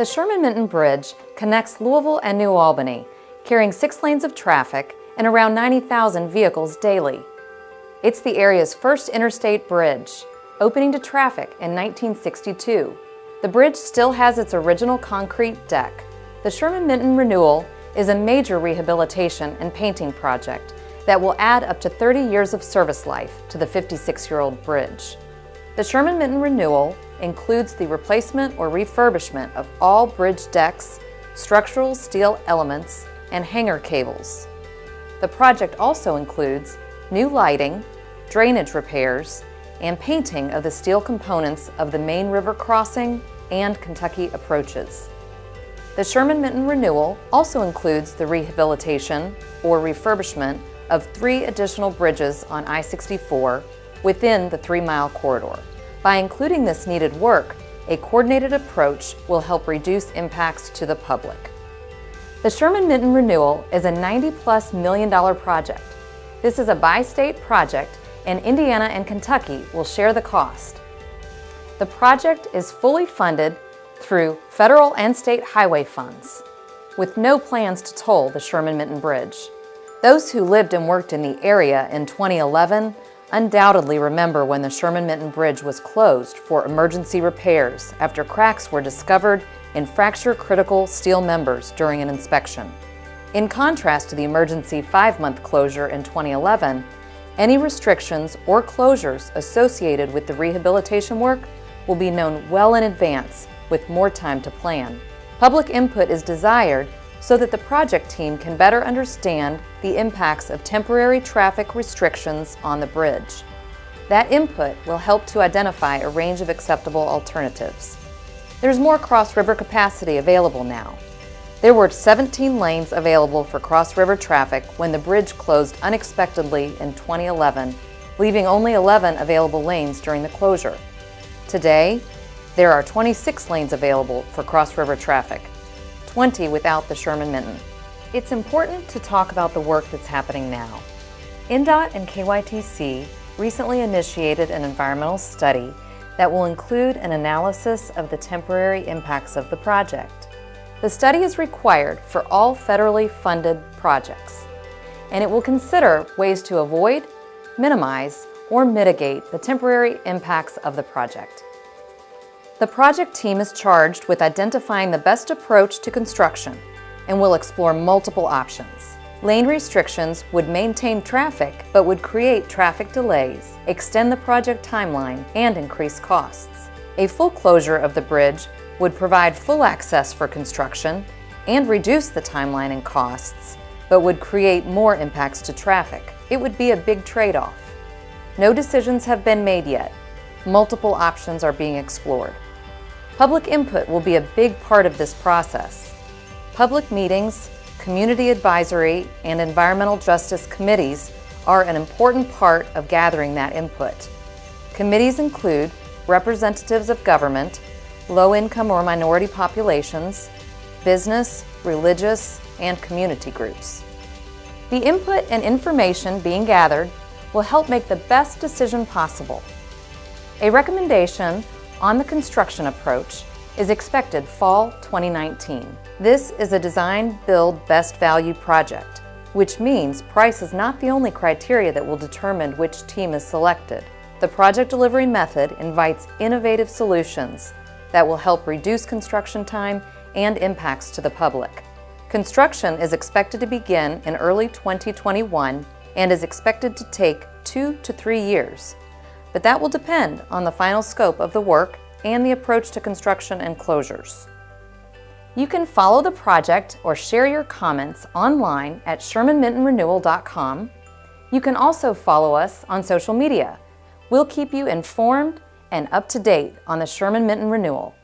The Sherman Minton Bridge connects Louisville and New Albany, carrying 6 lanes of traffic and around 90,000 vehicles daily. It's the area's first interstate bridge, opening to traffic in 1962. The bridge still has its original concrete deck. The Sherman Minton Renewal is a major rehabilitation and painting project that will add up to 30 years of service life to the 56-year-old bridge. The Sherman Minton Renewal includes the replacement or refurbishment of all bridge decks, structural steel elements, and hanger cables. The project also includes new lighting, drainage repairs, and painting of the steel components of the main river crossing and Kentucky approaches. The Sherman Minton Renewal also includes the rehabilitation or refurbishment of 3 additional bridges on I-64 within the 3-mile corridor. By including this needed work, a coordinated approach will help reduce impacts to the public. The Sherman Minton Renewal is a $90+ million project. This is a bi-state project, and Indiana and Kentucky will share the cost. The project is fully funded through federal and state highway funds, with no plans to toll the Sherman Minton Bridge. Those who lived and worked in the area in 2011 undoubtedly remember when the Sherman Minton Bridge was closed for emergency repairs after cracks were discovered in fracture-critical steel members during an inspection. In contrast to the emergency 5-month closure in 2011, any restrictions or closures associated with the rehabilitation work will be known well in advance with more time to plan. Public input is desired so that the project team can better understand the impacts of temporary traffic restrictions on the bridge. That input will help to identify a range of acceptable alternatives. There's more cross-river capacity available now. There were 17 lanes available for cross-river traffic when the bridge closed unexpectedly in 2011, leaving only 11 available lanes during the closure. Today, there are 26 lanes available for cross-river traffic, 20 without the Sherman Minton. It's important to talk about the work that's happening now. INDOT and KYTC recently initiated an environmental study that will include an analysis of the temporary impacts of the project. The study is required for all federally funded projects, and it will consider ways to avoid, minimize, or mitigate the temporary impacts of the project. The project team is charged with identifying the best approach to construction and will explore multiple options. Lane restrictions would maintain traffic but would create traffic delays, extend the project timeline, and increase costs. A full closure of the bridge would provide full access for construction and reduce the timeline and costs, but would create more impacts to traffic. It would be a big trade-off. No decisions have been made yet. Multiple options are being explored. Public input will be a big part of this process. Public meetings, community advisory, and environmental justice committees are an important part of gathering that input. Committees include representatives of government, low-income or minority populations, business, religious, and community groups. The input and information being gathered will help make the best decision possible. A recommendation on the construction approach is expected fall 2019. This is a design-build best value project, which means price is not the only criteria that will determine which team is selected. The project delivery method invites innovative solutions that will help reduce construction time and impacts to the public. Construction is expected to begin in early 2021 and is expected to take 2 to 3 years. But that will depend on the final scope of the work and the approach to construction and closures. You can follow the project or share your comments online at ShermanMintonRenewal.com. You can also follow us on social media. We'll keep you informed and up to date on the Sherman Minton Renewal.